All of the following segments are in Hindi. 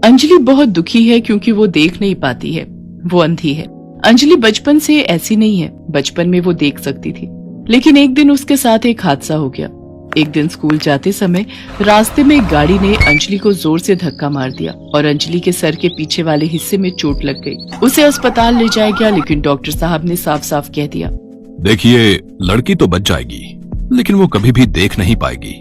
अंजलि बहुत दुखी है क्योंकि वो देख नहीं पाती है, वो अंधी है। अंजलि बचपन से ऐसी नहीं है, बचपन में वो देख सकती थी, लेकिन एक दिन उसके साथ एक हादसा हो गया। एक दिन स्कूल जाते समय रास्ते में एक गाड़ी ने अंजलि को जोर से धक्का मार दिया और अंजलि के सर के पीछे वाले हिस्से में चोट लग गई। उसे अस्पताल ले जाया गया, लेकिन डॉक्टर साहब ने साफ साफ कह दिया, देखिए लड़की तो बच जाएगी, लेकिन वो कभी भी देख नहीं पाएगी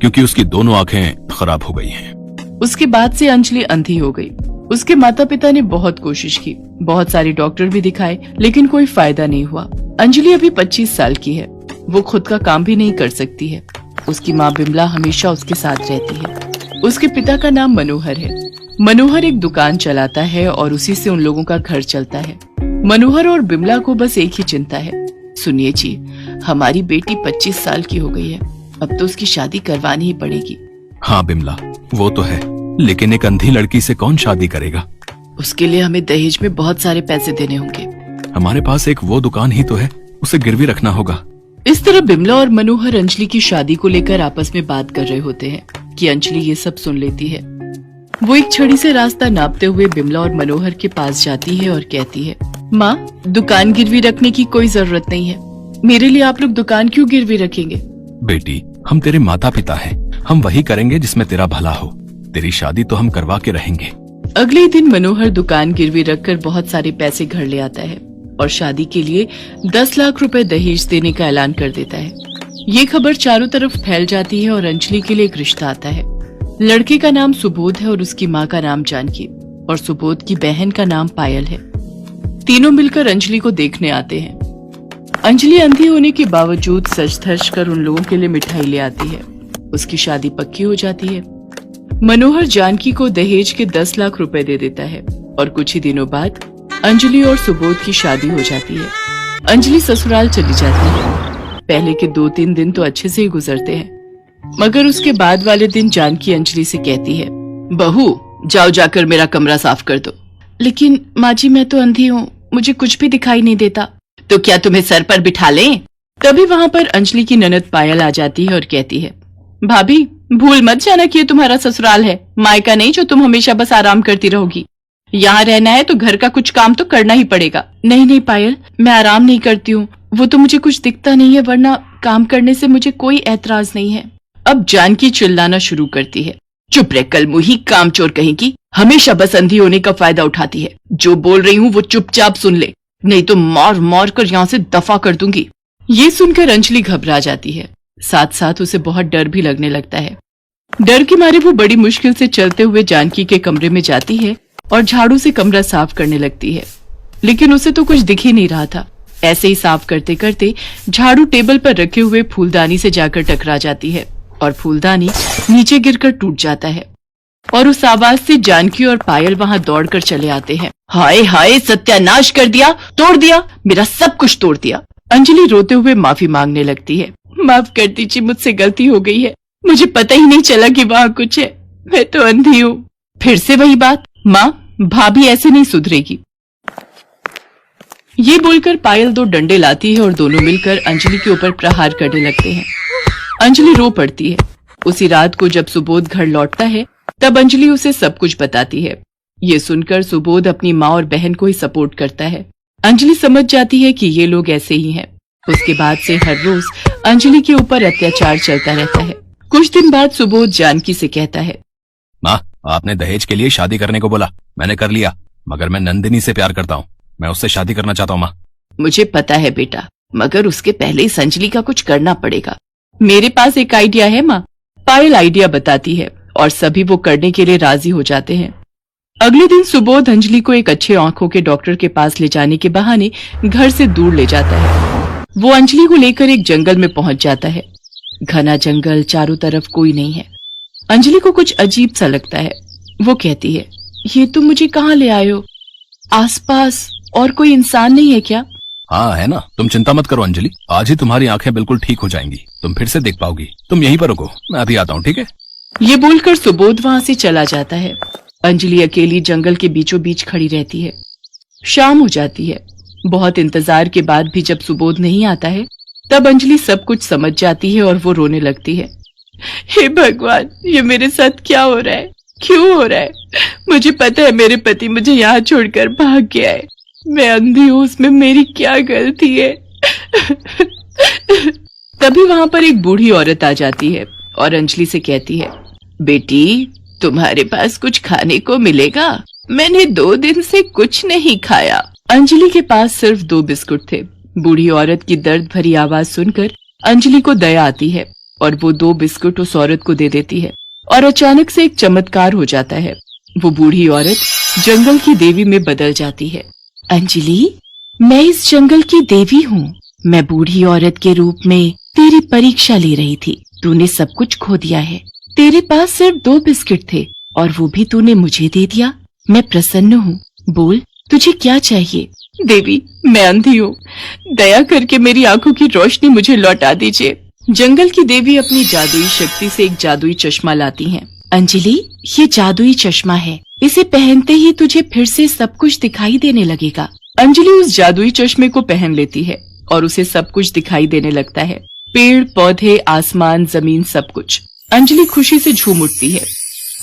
क्योंकि उसकी दोनों आंखें खराब हो गई हैं। उसके बाद से अंजलि अंधी हो गई। उसके माता पिता ने बहुत कोशिश की, बहुत सारे डॉक्टर भी दिखाए, लेकिन कोई फायदा नहीं हुआ। अंजलि अभी 25 साल की है, वो खुद का काम भी नहीं कर सकती है। उसकी माँ बिमला हमेशा उसके साथ रहती है। उसके पिता का नाम मनोहर है। मनोहर एक दुकान चलाता है और उसी से उन लोगों का घर चलता है। मनोहर और बिमला को बस एक ही चिंता है, सुनिए जी, हमारी बेटी 25 साल की हो गई है, अब तो उसकी शादी करवानी ही पड़ेगी। हाँ बिमला, वो तो है, लेकिन एक अंधी लड़की से कौन शादी करेगा? उसके लिए हमें दहेज में बहुत सारे पैसे देने होंगे। हमारे पास एक वो दुकान ही तो है, उसे गिरवी रखना होगा। इस तरह बिमला और मनोहर अंजलि की शादी को लेकर आपस में बात कर रहे होते हैं कि अंजलि ये सब सुन लेती है। वो एक छड़ी से रास्ता नापते हुए बिमला और मनोहर के पास जाती है और कहती है, माँ, दुकान गिरवी रखने की कोई जरूरत नहीं है, मेरे लिए आप लोग दुकान क्यों गिरवी रखेंगे? बेटी, हम तेरे माता पिता हैं, हम वही करेंगे जिसमें तेरा भला हो। तेरी शादी तो हम करवा के रहेंगे। अगले दिन मनोहर दुकान गिरवी रखकर बहुत सारे पैसे घर ले आता है और शादी के लिए 10 लाख रुपए दहेज देने का ऐलान कर देता है। ये खबर चारों तरफ फैल जाती है और अंजलि के लिए एक रिश्ता आता है। लड़के का नाम सुबोध है और उसकी माँ का नाम जानकी और सुबोध की बहन का नाम पायल है। तीनों मिलकर अंजलि को देखने आते हैं। अंजलि अंधी होने के बावजूद सज धज कर उन लोगों के लिए मिठाई ले आती है। उसकी शादी पक्की हो जाती है। मनोहर जानकी को दहेज के 10 लाख रुपए दे देता है और कुछ ही दिनों बाद अंजलि और सुबोध की शादी हो जाती है। अंजलि ससुराल चली जाती है। पहले के 2-3 दिन तो अच्छे से ही गुजरते हैं, मगर उसके बाद वाले दिन जानकी अंजलि से कहती है, बहू, जाओ जाकर मेरा कमरा साफ कर दो। लेकिन माँ जी, मैं तो अंधी हूँ, मुझे कुछ भी दिखाई नहीं देता। तो क्या तुम्हें सर पर बिठा लें? तभी वहाँ पर अंजलि की ननद पायल आ जाती है और कहती है, भाभी, भूल मत जाना कि ये तुम्हारा ससुराल है, मायका नहीं जो तुम हमेशा बस आराम करती रहोगी। यहाँ रहना है तो घर का कुछ काम तो करना ही पड़ेगा। नहीं नहीं पायल, मैं आराम नहीं करती हूँ, वो तो मुझे कुछ दिखता नहीं है, वरना काम करने से मुझे कोई ऐतराज नहीं है। अब जानकी चिल्लाना शुरू करती है, चुप रह कलमुही, कामचोर कहेगी, हमेशा बस अंधी होने का फायदा उठाती है। जो बोल रही हूँ वो चुपचाप सुन ले, नहीं तो मार मार कर यहाँ से दफा कर दूंगी। ये सुनकर अंजलि घबरा जाती है, साथ साथ उसे बहुत डर भी लगने लगता है। डर के मारे वो बड़ी मुश्किल से चलते हुए जानकी के कमरे में जाती है और झाड़ू से कमरा साफ करने लगती है, लेकिन उसे तो कुछ दिख ही नहीं रहा था। ऐसे ही साफ करते करते झाड़ू टेबल पर रखे हुए फूलदानी से जाकर टकरा जाती है और फूलदानी नीचे गिरकर टूट जाता है और उस आवाज से जानकी और पायल वहां दौड़कर चले आते हैं। हाय हाय, सत्यानाश कर दिया, तोड़ दिया, मेरा सब कुछ तोड़ दिया। अंजलि रोते हुए माफी मांगने लगती है, माफ कर दीजिए, मुझसे गलती हो गई है, मुझे पता ही नहीं चला कि वहाँ कुछ है, मैं तो अंधी हूँ। फिर से वही बात, माँ, भाभी ऐसे नहीं सुधरेगी। ये बोलकर पायल 2 डंडे लाती है और दोनों मिलकर अंजलि के ऊपर प्रहार करने लगते हैं। अंजलि रो पड़ती है। उसी रात को जब सुबोध घर लौटता है तब अंजलि उसे सब कुछ बताती है। ये सुनकर सुबोध अपनी माँ और बहन को ही सपोर्ट करता है। अंजलि समझ जाती है कि ये लोग ऐसे ही हैं। उसके बाद से हर रोज अंजलि के ऊपर अत्याचार चलता रहता है। कुछ दिन बाद सुबोध जानकी से कहता है, माँ, आपने दहेज के लिए शादी करने को बोला, मैंने कर लिया, मगर मैं नंदिनी से प्यार करता हूँ, मैं उससे शादी करना चाहता हूँ। माँ, मुझे पता है बेटा, मगर उसके पहले इस अंजलि का कुछ करना पड़ेगा। मेरे पास एक आइडिया है माँ। पायल आइडिया बताती है और सभी वो करने के लिए राजी हो जाते हैं। अगले दिन सुबोध अंजलि को एक अच्छे आंखों के डॉक्टर के पास ले जाने के बहाने घर से दूर ले जाता है। वो अंजलि को लेकर एक जंगल में पहुंच जाता है। घना जंगल, चारों तरफ कोई नहीं है। अंजलि को कुछ अजीब सा लगता है। वो कहती है, ये तुम मुझे कहाँ ले आए हो? आसपास और कोई इंसान नहीं है क्या? हाँ है ना, तुम चिंता मत करो अंजलि, आज ही तुम्हारी आंखें बिल्कुल ठीक हो जाएंगी, तुम फिर से देख पाओगी। तुम यहीं पर रुको, मैं अभी आता हूँ, ठीक है? ये बोलकर सुबोध वहाँ से चला जाता है। अंजलि अकेली जंगल के बीचों बीच खड़ी रहती है। शाम हो जाती है। बहुत इंतजार के बाद भी जब सुबोध नहीं आता है तब अंजलि सब कुछ समझ जाती है और वो रोने लगती है। हे भगवान, ये मेरे साथ क्या हो रहा है? क्यों हो रहा है? मुझे पता है मेरे पति मुझे यहाँ छोड़कर भाग गया है। मैं अंधी हूँ, उसमें मेरी क्या गलती है? तभी वहां पर एक बूढ़ी औरत आ जाती है और अंजलि से कहती है, बेटी, तुम्हारे पास कुछ खाने को मिलेगा? मैंने 2 दिन से कुछ नहीं खाया। अंजलि के पास सिर्फ 2 बिस्कुट थे। बूढ़ी औरत की दर्द भरी आवाज सुनकर अंजलि को दया आती है और वो 2 बिस्कुट उस औरत को दे देती है और अचानक से एक चमत्कार हो जाता है। वो बूढ़ी औरत जंगल की देवी में बदल जाती है। अंजलि, मैं इस जंगल की देवी हूँ। मैं बूढ़ी औरत के रूप में तेरी परीक्षा ले रही थी। तूने सब कुछ खो दिया है। तेरे पास सिर्फ 2 बिस्किट थे और वो भी तूने मुझे दे दिया। मैं प्रसन्न हूँ। बोल, तुझे क्या चाहिए? देवी, मैं अंधी हूँ। दया करके मेरी आंखों की रोशनी मुझे लौटा दीजिए। जंगल की देवी अपनी जादुई शक्ति से एक जादुई चश्मा लाती हैं। अंजलि, ये जादुई चश्मा है। इसे पहनते ही तुझे फिर से सब कुछ दिखाई देने लगेगा। अंजलि उस जादुई चश्मे को पहन लेती है और उसे सब कुछ दिखाई देने लगता है। पेड़, पौधे, आसमान, जमीन, सब कुछ। अंजलि खुशी से झूम उठती है।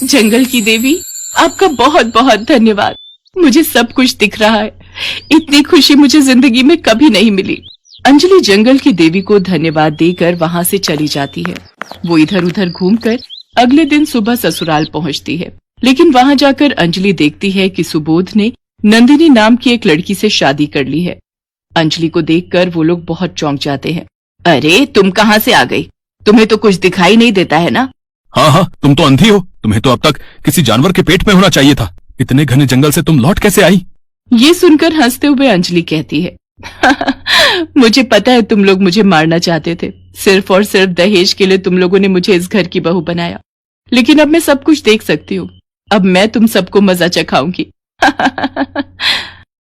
जंगल की देवी, आपका बहुत बहुत धन्यवाद। मुझे सब कुछ दिख रहा है। इतनी खुशी मुझे जिंदगी में कभी नहीं मिली। अंजलि जंगल की देवी को धन्यवाद देकर वहां से चली जाती है। वो इधर उधर घूमकर अगले दिन सुबह ससुराल पहुंचती है, लेकिन वहां जाकर अंजलि देखती है कि सुबोध ने नंदिनी नाम की एक लड़की से शादी कर ली है। अंजलि को देखकर वो लोग बहुत चौंक जाते हैं। अरे, तुम कहाँ से आ गई? तुम्हें तो कुछ दिखाई नहीं देता है ना? हाँ हाँ, तुम तो अंधी हो। तुम्हें तो अब तक किसी जानवर के पेट में होना चाहिए था। इतने घने जंगल से तुम लौट कैसे आई? ये सुनकर हंसते हुए अंजलि कहती है, मुझे पता है तुम लोग मुझे मारना चाहते थे। सिर्फ और सिर्फ दहेज के लिए तुम लोगों ने मुझे इस घर की बहू बनाया, लेकिन अब मैं सब कुछ देख सकती हूँ। अब मैं तुम सबको मजा चखाऊंगी।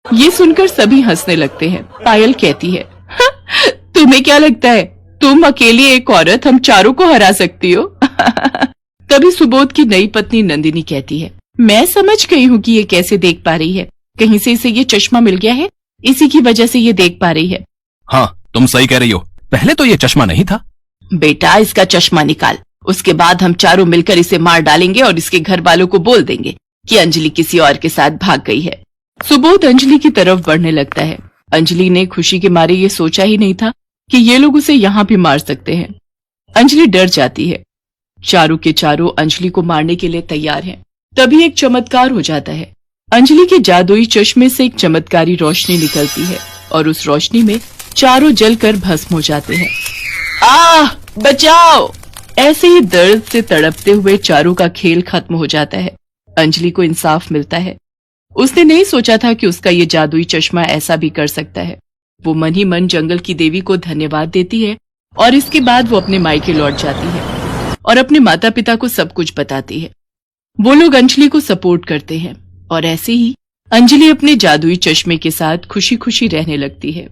ये सुनकर सभी हंसने लगते हैं। पायल कहती है, तुम्हें क्या लगता है तुम अकेली एक औरत हम चारों को हरा सकती हो? तभी सुबोध की नई पत्नी नंदिनी कहती है, मैं समझ गई हूँ कि ये कैसे देख पा रही है। कहीं से इसे ये चश्मा मिल गया है, इसी की वजह से ये देख पा रही है। हाँ, तुम सही कह रही हो। पहले तो ये चश्मा नहीं था। बेटा, इसका चश्मा निकाल। उसके बाद हम चारों मिलकर इसे मार डालेंगे और इसके घर वालों को बोल देंगे कि अंजलि किसी और के साथ भाग गई है। सुबोध अंजलि की तरफ बढ़ने लगता है। अंजलि ने खुशी के मारे ये सोचा ही नहीं था कि ये लोग उसे यहाँ भी मार सकते हैं। अंजलि डर जाती है। चारों के चारों अंजलि को मारने के लिए तैयार हैं। तभी एक चमत्कार हो जाता है। अंजलि के जादुई चश्मे से एक चमत्कारी रोशनी निकलती है और उस रोशनी में चारों जलकर भस्म हो जाते हैं। आह, बचाओ! ऐसे ही दर्द से तड़पते हुए चारों का खेल खत्म हो जाता है। अंजलि को इंसाफ मिलता है। उसने नहीं सोचा था कि उसका ये जादुई चश्मा ऐसा भी कर सकता है। वो मन ही मन जंगल की देवी को धन्यवाद देती है और इसके बाद वो अपने मायके लौट जाती है और अपने माता पिता को सब कुछ बताती है। वो लोग अंजलि को सपोर्ट करते हैं और ऐसे ही अंजलि अपने जादुई चश्मे के साथ खुशी खुशी रहने लगती है।